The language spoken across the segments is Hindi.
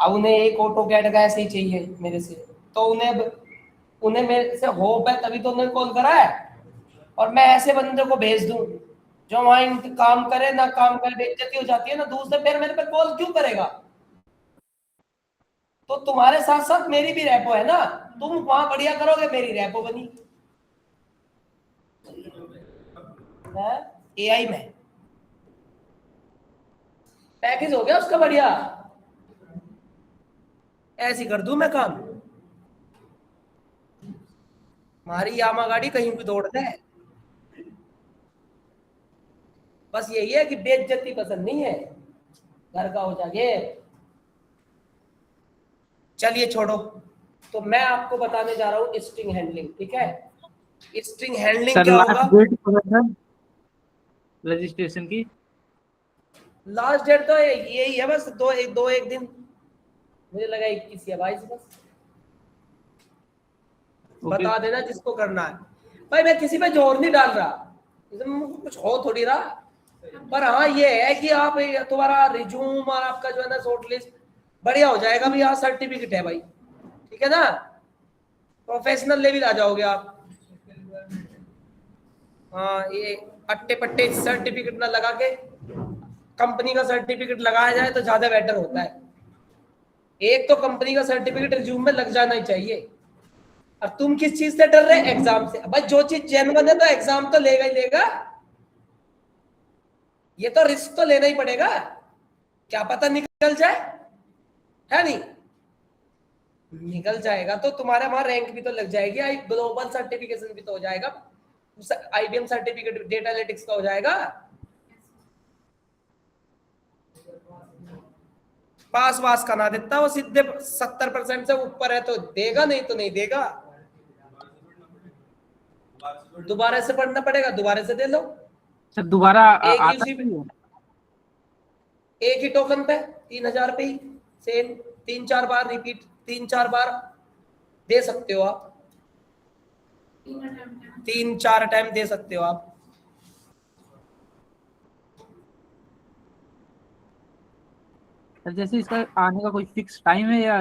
अब उन्हें एक ऑटो कैड का ऐसे ही चाहिए मेरे से, तो उन्हें मेरे से होप है तभी तो उन्होंने कॉल करा है। और मैं ऐसे बंदे को भेज दूं जो वहां काम करे ना काम करे, बेइज्जती हो जाती है ना, दूसरे फिर मेरे पे कॉल क्यों करेगा? तो तुम्हारे साथ साथ मेरी भी रेपो है ना, तुम वहां बढ़िया करोगे, मेरी रेपो बनी है एआई में, पैकेज हो गया उसका बढ़िया, ऐसी कर दूं मैं काम, हमारी यामा गाड़ी कहीं भी दौड़ दे। बस यही है कि बेइज्जती पसंद नहीं है, घर का हो जाए। चलिए छोड़ो, तो मैं आपको बताने जा रहा हूँ स्ट्रिंग हैंडलिंग, ठीक है? स्ट्रिंग हैंडलिंग सर क्या लास्ट होगा? डेट कब है सर रजिस्ट्रेशन की? लास्ट डेट तो यही है, बस दो एक दिन, मुझे लगा 21 या 22 बस। ओके। बता देना जिसको करना है। भाई मैं किसी पे जोर नहीं डाल रहा, इसमें कुछ हो थोड़ी रहा, पर हाँ ये है कि आप तुम्हारा रिज्यूम और आपका जो है ना शॉर्ट लिस्ट बढ़िया हो जाएगा भी, यहाँ सर्टिफिकेट है भाई, ठीक है ना, प्रोफेशनल लेवल आ जाओगे आप। हाँ ये अट्टे पट्टे सर्टिफिकेट ना लगा के कंपनी का सर्टिफिकेट लगाया जाए तो ज्यादा बेटर होता है। एक तो कंपनी का सर्टिफिकेट रिज्यूम में लग जाना ही चाहिए। और तुम किस चीज से डर रहे? एग्जाम से। भाई जो चीज जेन्युइन है तो एग्जाम तो लेगा ही लेगा, ये तो रिस्क तो लेना ही पड़ेगा, क्या पता निकल जाए, है नहीं? निकल जाएगा तो तुम्हारे वहां रैंक भी तो लग जाएगी, आई ग्लोबल सर्टिफिकेशन भी तो हो जाएगा, आईबीएम सर्टिफिकेट डेटा एनालिटिक्स का हो जाएगा। पास वास का ना देता, वो सीधे 70% से ऊपर है तो देगा, नहीं तो नहीं देगा। दोबारा से पढ़ना पड़ेगा, दोबारा से दे लो। सर दोबारा एक ही आता उसी नहीं है? एक ही टोकन पे 3,000 पे ही सेम 3-4 बार रिपीट, 3-4 बार दे सकते हो आप, 3-4 टाइम दे सकते हो आप। सर जैसे इसका आने का कोई फिक्स टाइम है या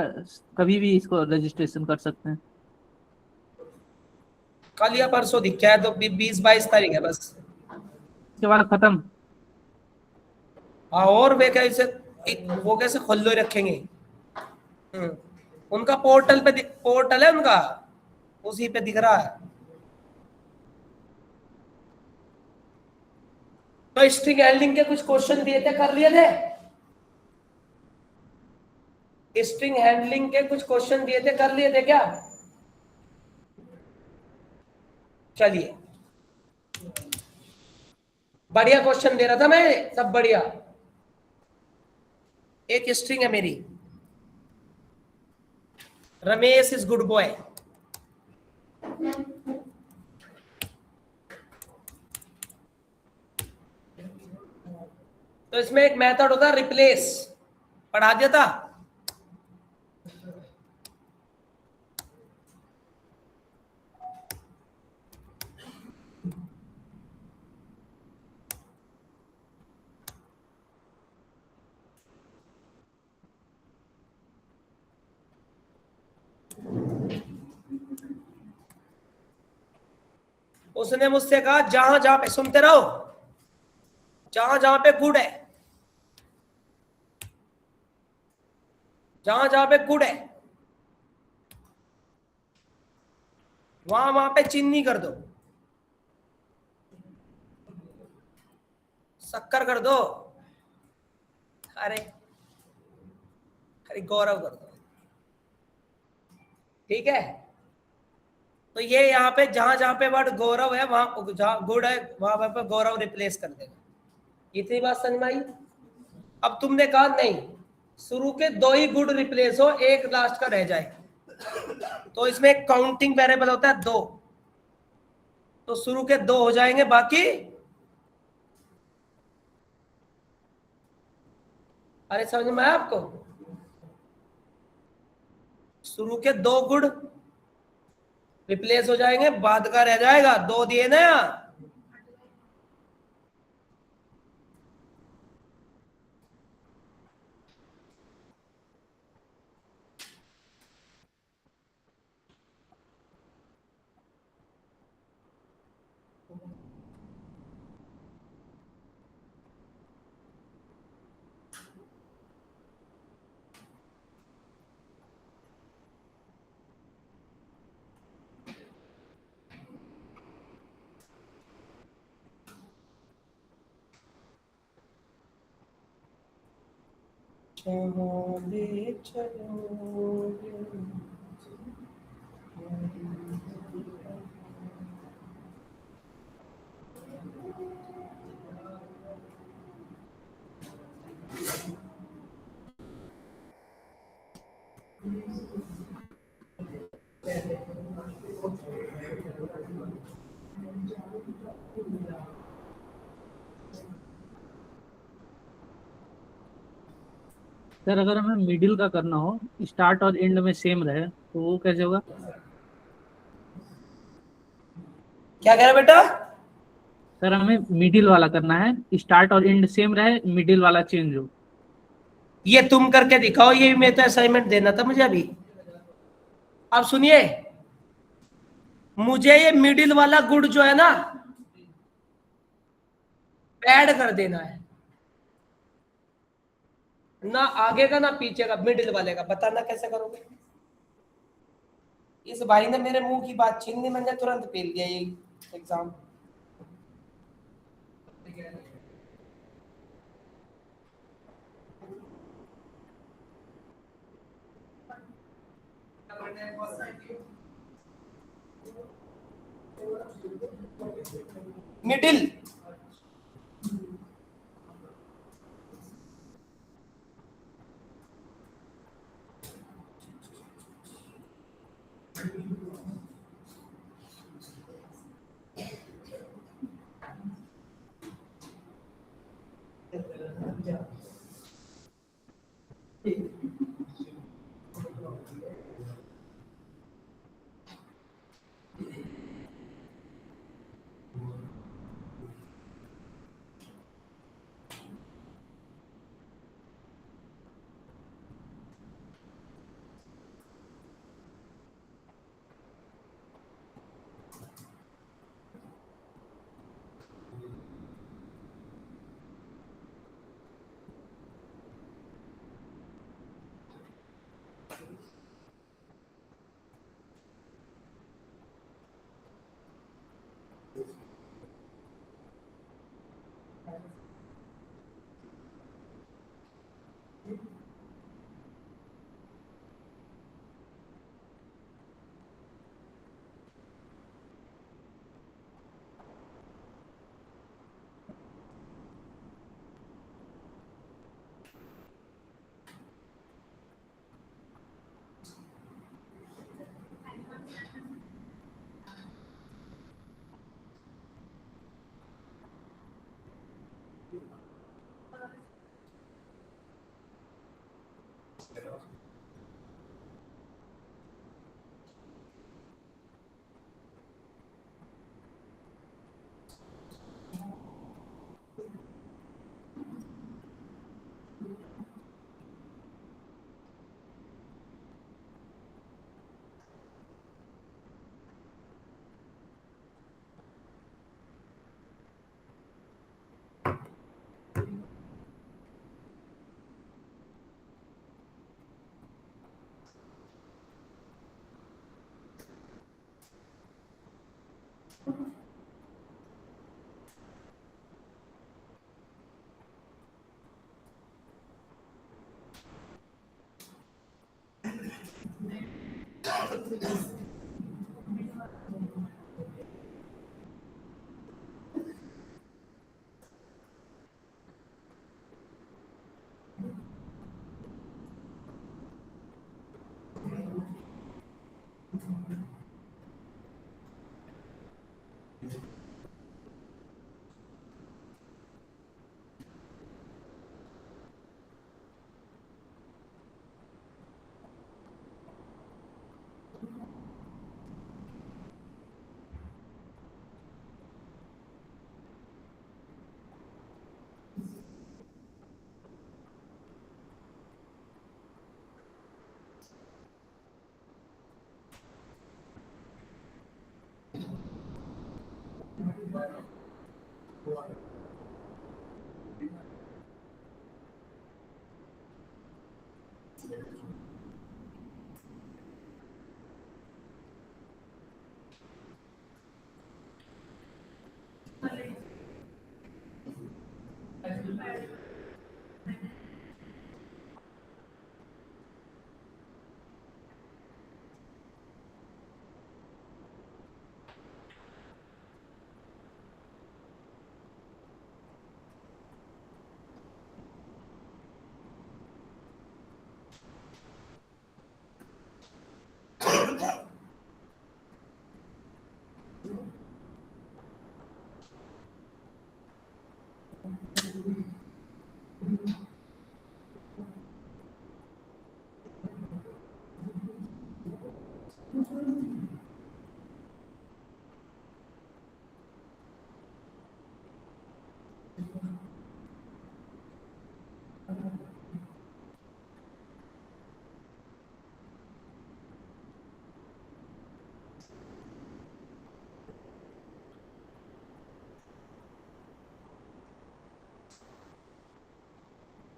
कभी भी इसको रजिस्ट्रेशन कर सकते हैं? कल या परसों दिख जाए तो 20-22 तारीख है बस। इसके बाद खत्म? हाँ, और वे कैसे, वो कैसे खुल्लो रखेंगे? उनका पोर्टल पे पोर्टल है उनका, उसी पे दिख रहा है। तो स्ट्रिंग हैंडलिंग के कुछ क्वेश्चन दिए थे, कर लिए थे? स्ट्रिंग हैंडलिंग के कुछ क्वेश्चन दिए थे, कर लिए थे क्या? चलिए, बढ़िया क्वेश्चन दे रहा था मैं, सब बढ़िया। एक स्ट्रिंग है मेरी, रमेश इज गुड बॉय। तो इसमें एक मेथड होता है रिप्लेस, पढ़ा दिया था। उसने मुझसे कहा जहां जहां पे, सुनते रहो, जहां जहां पे गुड है, जहां जहां पे गुड है वहां वहां पे चीनी कर दो, शक्कर कर दो, अरे अरे गौरव कर दो, ठीक है? तो ये यहाँ पे जहां जहां पे वर्ड गौरव है, वहां जहां गुड है वहां पे गौरव रिप्लेस कर देगा। इतनी बात समझ में आई? अब तुमने कहा नहीं, शुरू के 2 ही गुड रिप्लेस हो, एक लास्ट का रह जाए, तो इसमें एक काउंटिंग वेरिएबल होता है 2, तो शुरू के 2 हो जाएंगे, बाकी अरे समझ में आया आपको? शुरू के 2 गुड रिप्लेस हो जाएंगे, बाद का रह जाएगा, 2 दिए ना यहाँ। जहाँ ले चलोगे। सर अगर हमें मिडिल का करना हो, स्टार्ट और एंड में सेम रहे, तो वो कैसे होगा? क्या कह रहे बेटा? सर हमें मिडिल वाला करना है, स्टार्ट और एंड सेम रहे, मिडिल वाला चेंज हो। ये तुम करके दिखाओ, ये मैं तो असाइनमेंट देना था मुझे अभी। अब सुनिए, मुझे ये मिडिल वाला गुड जो है ना, ऐड कर देना है, ना आगे का ना पीछे का, मिडिल वाले का। बताना कैसे करोगे? इस भाई ने मेरे मुंह की बात छीन ली, मैंने तुरंत फेल दिया ये एग्जाम। मिडिल।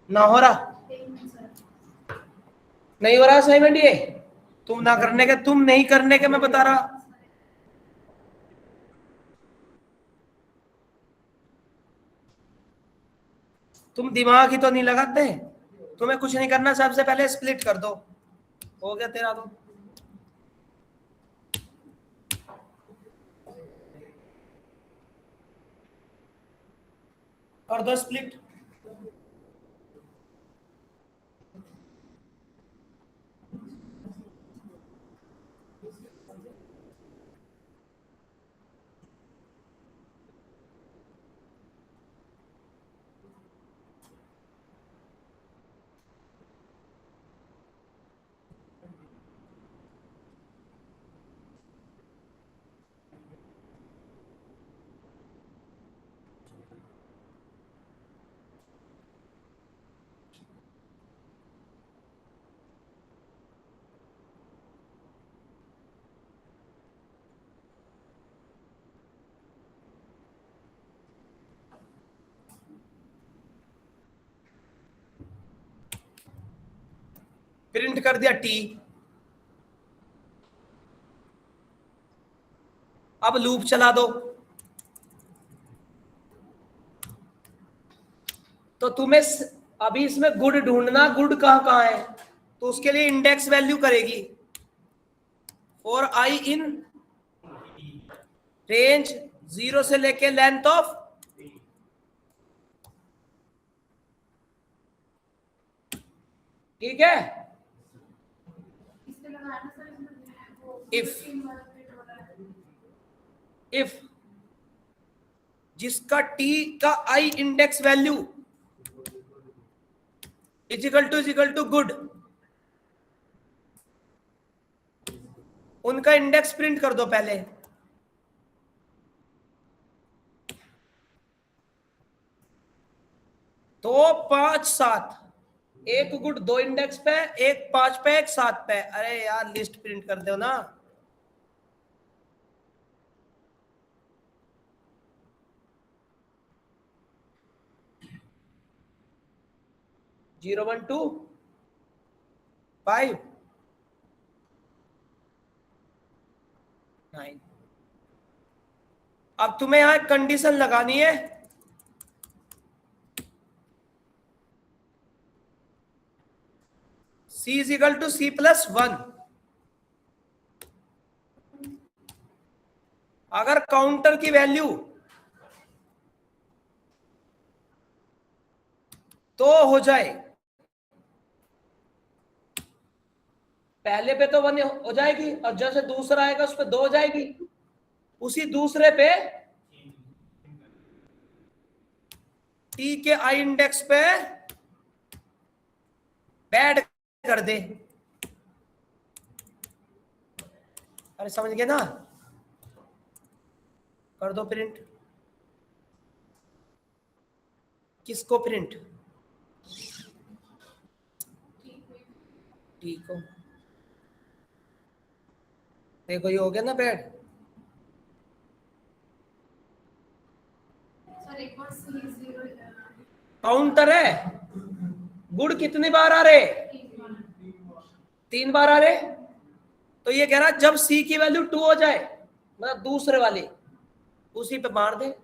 ना हो रहा, नहीं हो रहा असाइनमेंट ये, तुम ना करने के, तुम नहीं करने के मैं बता रहा। तुम दिमाग ही तो नहीं लगाते, तुम्हें कुछ नहीं करना, सबसे पहले स्प्लिट कर दो, हो गया तेरा तो। कर दो स्प्लिट। प्रिंट कर दिया टी। अब लूप चला दो, तो तुम्हें अभी इसमें गुड ढूंढना, गुड कहाँ कहाँ है, तो उसके लिए इंडेक्स वैल्यू करेगी फॉर आई इन रेंज 0 से लेके लेंथ ऑफ, ठीक है। इफ जिसका टी का I index value is equal to good, उनका इंडेक्स प्रिंट कर दो पहले। तो 5 7, एक गुड 2 इंडेक्स पे, एक 5 पे, एक 7 पे। अरे यार लिस्ट प्रिंट कर दो ना। जीरो 1 2 5 9। अब तुम्हें यहां कंडीशन लगानी है, C is equal to C+1। अगर काउंटर की वैल्यू तो हो जाए, पहले पे तो 1 हो जाएगी, और जैसे दूसरा आएगा उस पे 2 हो जाएगी, उसी दूसरे पे टी के आई इंडेक्स पे ऐड कर दे। अरे समझ गए ना, कर दो प्रिंट। किसको प्रिंट? टी को। देखो ये हो गया ना बैड। काउंटर है, गुड कितनी बार आ रहे? 3 बार आ रहे। तो ये कह रहा जब सी की वैल्यू 2 हो जाए, मतलब दूसरे वाले, उसी पे मार दे।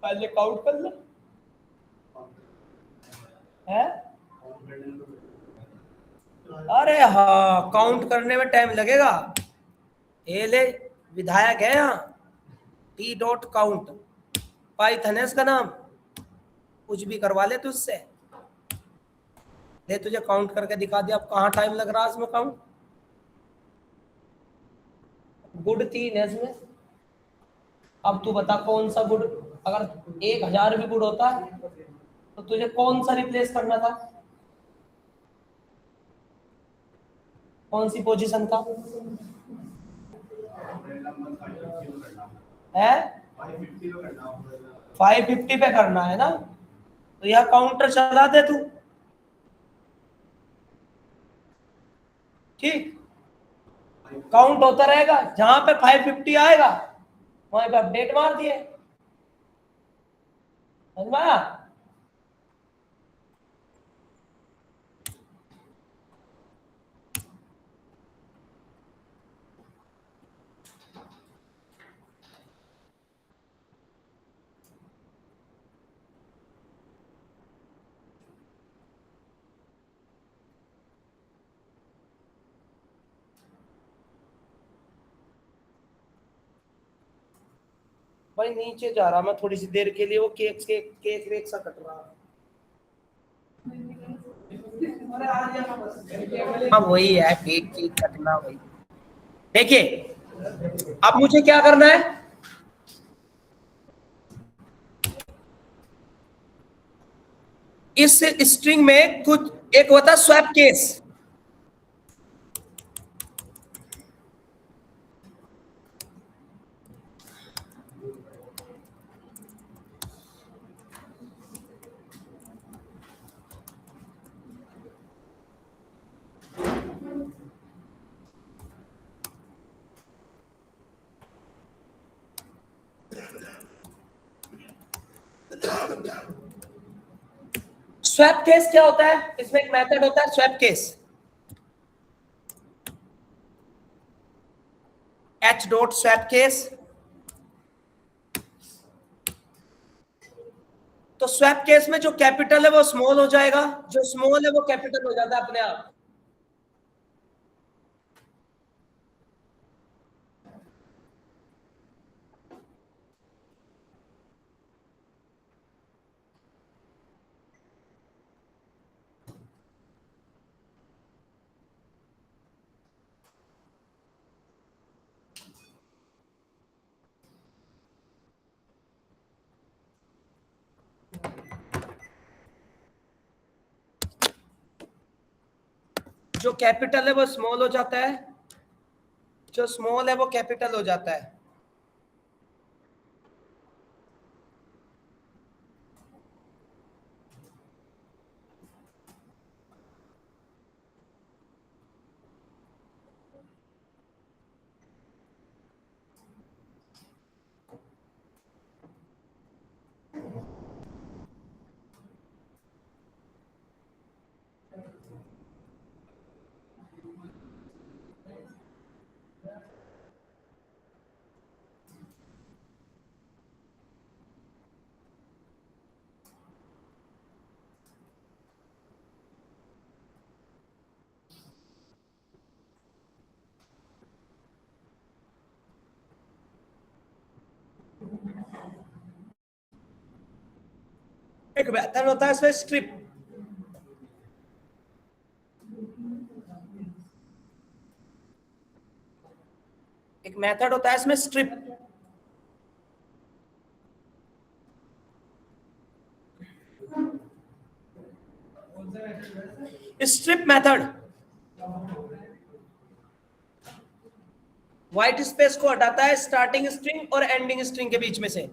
पहले काउंट कर लो है। अरे हाँ, काउंट करने में टाइम लगेगा। ये ले, विधायक है यहाँ, टी डॉट काउंट, पाइथन है इसका नाम, कुछ भी करवा ले तुझसे। ले तुझे काउंट करके दिखा दिया। अब कहाँ टाइम लग रहा है इसमें काउंट? गुड 3 है इसमें। अब तू बता कौन सा गुड, अगर 1000 भी गुड होता है तो तुझे कौन सा रिप्लेस करना था, कौन सी पोजीशन का है? 550 पे करना है ना। तो यह काउंटर चला दे तू, ठीक, काउंट होता रहेगा, जहां पे 550 आएगा वहां पे अपडेट मार दिए, समझ में आया? भाई नीचे जा रहा मैं थोड़ी सी देर के लिए, वो केक केक केक वेक सा कट रहा। हाँ वही है, केक केक कटना वही। देखिए अब मुझे क्या करना है, इस स्ट्रिंग में कुछ एक होता है स्वैप केस, स्वैप केस क्या होता है, इसमें एक मेथड होता है swap case, h dot swap case. तो स्वैप केस में जो कैपिटल है वो स्मॉल हो जाएगा, जो स्मॉल है वो कैपिटल हो जाता है अपने आप। जो कैपिटल है वो स्मॉल हो जाता है, जो स्मॉल है वो कैपिटल हो जाता है। एक मेथड होता है इसमें स्ट्रिप, एक मेथड होता है इसमें strip. Strip method white space को हटाता है स्टार्टिंग स्ट्रिंग और एंडिंग स्ट्रिंग के बीच में से।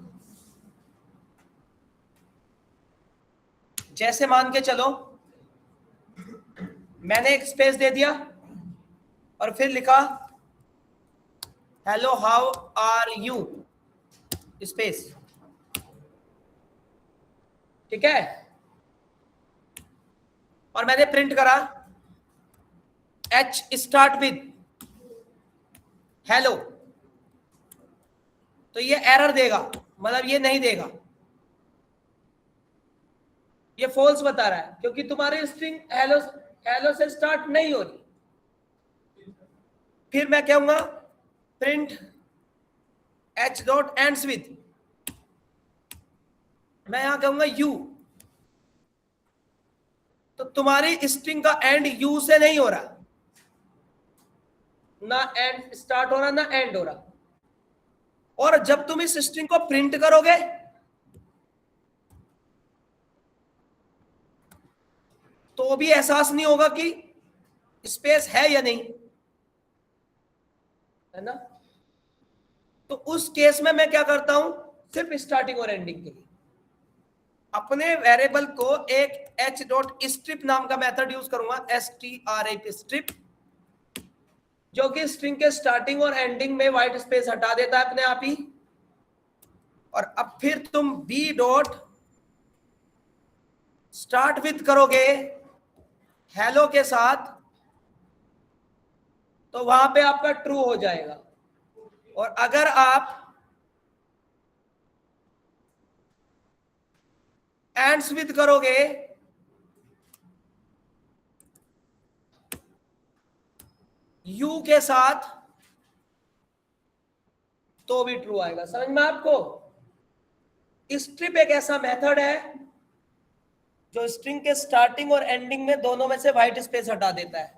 जैसे मान के चलो मैंने एक स्पेस दे दिया और फिर लिखा hello how are you space, ठीक है, और मैंने प्रिंट करा एच स्टार्ट विद हेलो, तो ये एरर देगा, मतलब ये नहीं देगा, ये फॉल्स बता रहा है क्योंकि तुम्हारी स्ट्रिंग हेलो हेलो से स्टार्ट नहीं हो रही। फिर मैं कहूंगा print H dot ends with, मैं यहां कहूंगा यू, तो तुम्हारी स्ट्रिंग का एंड यू से नहीं हो रहा, ना एंड स्टार्ट हो रहा ना एंड हो रहा। और जब तुम इस स्ट्रिंग को प्रिंट करोगे तो भी एहसास नहीं होगा कि स्पेस है या नहीं, है ना। तो उस केस में मैं क्या करता हूं, सिर्फ स्टार्टिंग और एंडिंग के लिए अपने वेरिएबल को एक h डॉट स्ट्रिप नाम का मेथड यूज करूंगा, strip स्ट्रिप, जो कि स्ट्रिंग के स्टार्टिंग और एंडिंग में व्हाइट स्पेस हटा देता है अपने आप ही। और अब फिर तुम b डॉट स्टार्ट विथ करोगे हेलो के साथ, तो वहां पे आपका ट्रू हो जाएगा। और अगर आप एंड्स विथ करोगे यू के साथ, तो भी ट्रू आएगा। समझ में आपको? स्ट्रिप एक ऐसा मेथड है जो स्ट्रिंग के स्टार्टिंग और एंडिंग में दोनों में से व्हाइट स्पेस हटा देता है।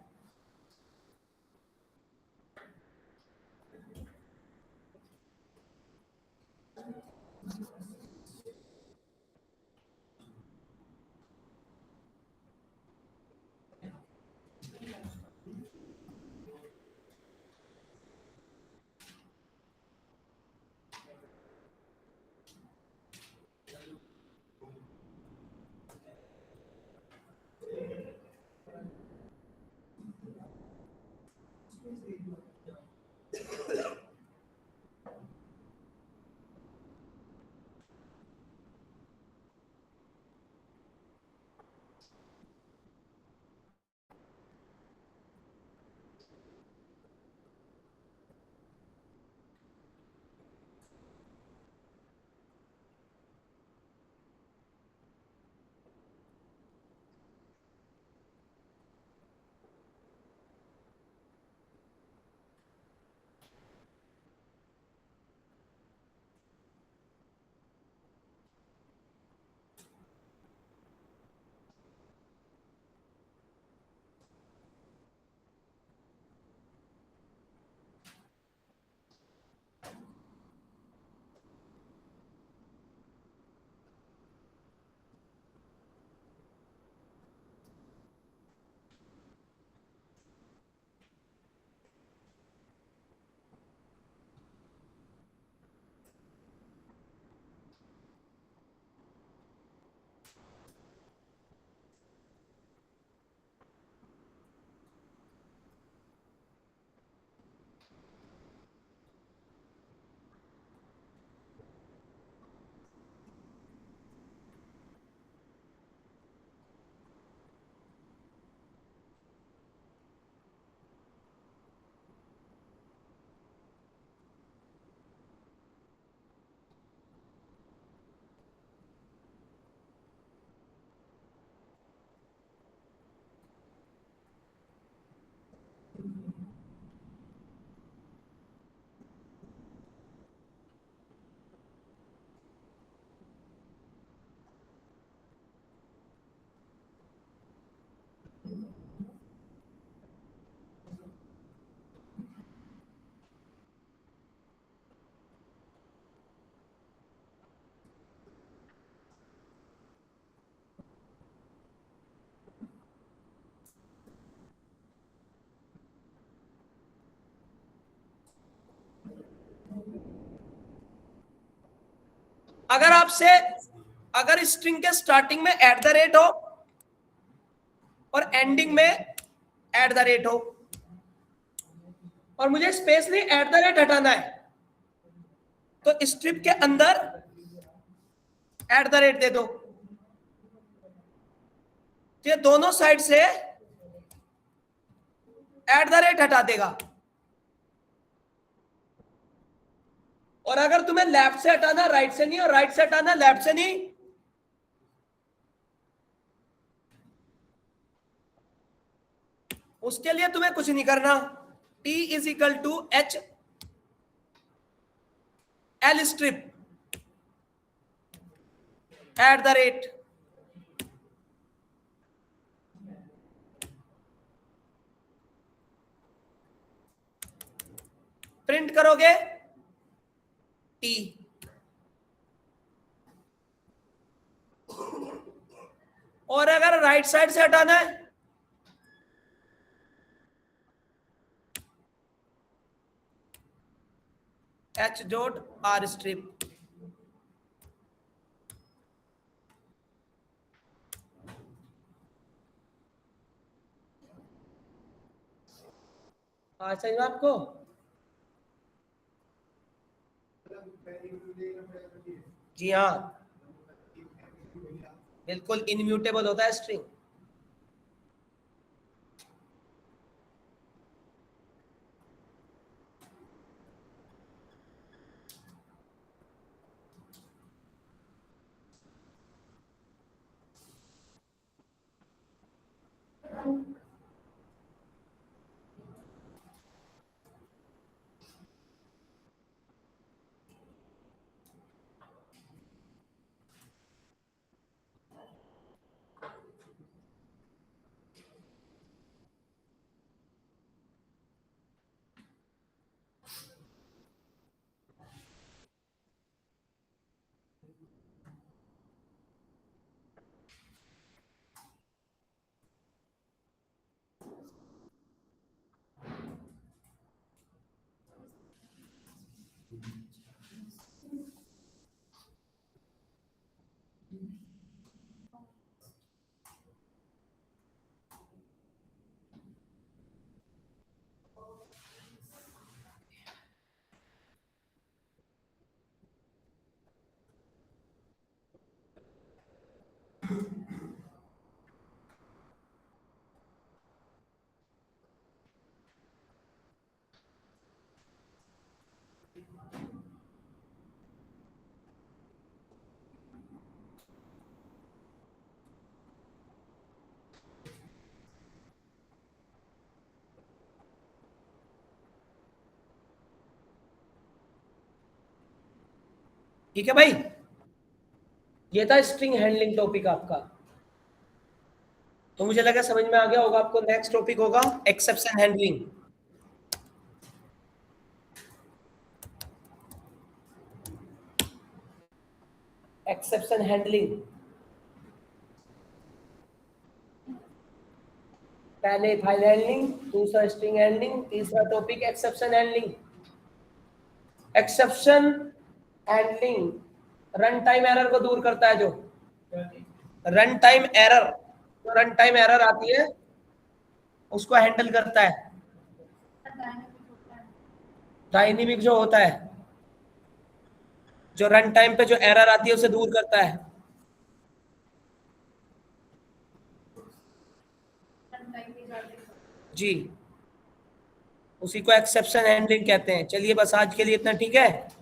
अगर आपसे अगर स्ट्रिंग के स्टार्टिंग में एट द रेट हो और एंडिंग में एट द रेट हो, और मुझे स्पेस नहीं एट द रेट हटाना है, तो स्ट्रिप के अंदर एट द रेट दे दो, तो ये दोनों साइड से एट द रेट हटा देगा। और अगर तुम्हें लेफ्ट से हटाना राइट से नहीं, और राइट से हटाना लेफ्ट से नहीं, उसके लिए तुम्हें कुछ नहीं करना। T is equal to H L strip at the rate, print करोगे T। और अगर राइट साइड से हटाना है, H डॉट आर स्ट्रिप। समझ में आपको? जी हाँ, बिल्कुल इनम्यूटेबल होता है स्ट्रिंग। ठीक है भाई, ये था स्ट्रिंग हैंडलिंग टॉपिक आपका। तो मुझे लगा समझ में आ गया होगा आपको। नेक्स्ट टॉपिक होगा एक्सेप्शन हैंडलिंग। एक्सेप्शन हैंडलिंग, पहले फाइल हैंडलिंग, दूसरा स्ट्रिंग हैंडलिंग, तीसरा topic exception handling. Exception handling run time error को दूर करता है। जो रन टाइम एरर, जो रन टाइम एरर आती है उसको हैंडल करता है। डायनेमिक जो होता है, जो रन टाइम पे जो एरर आती है उसे दूर करता है। जी, उसी को एक्सेप्शन हैंडलिंग कहते हैं। चलिए बस आज के लिए इतना, ठीक है।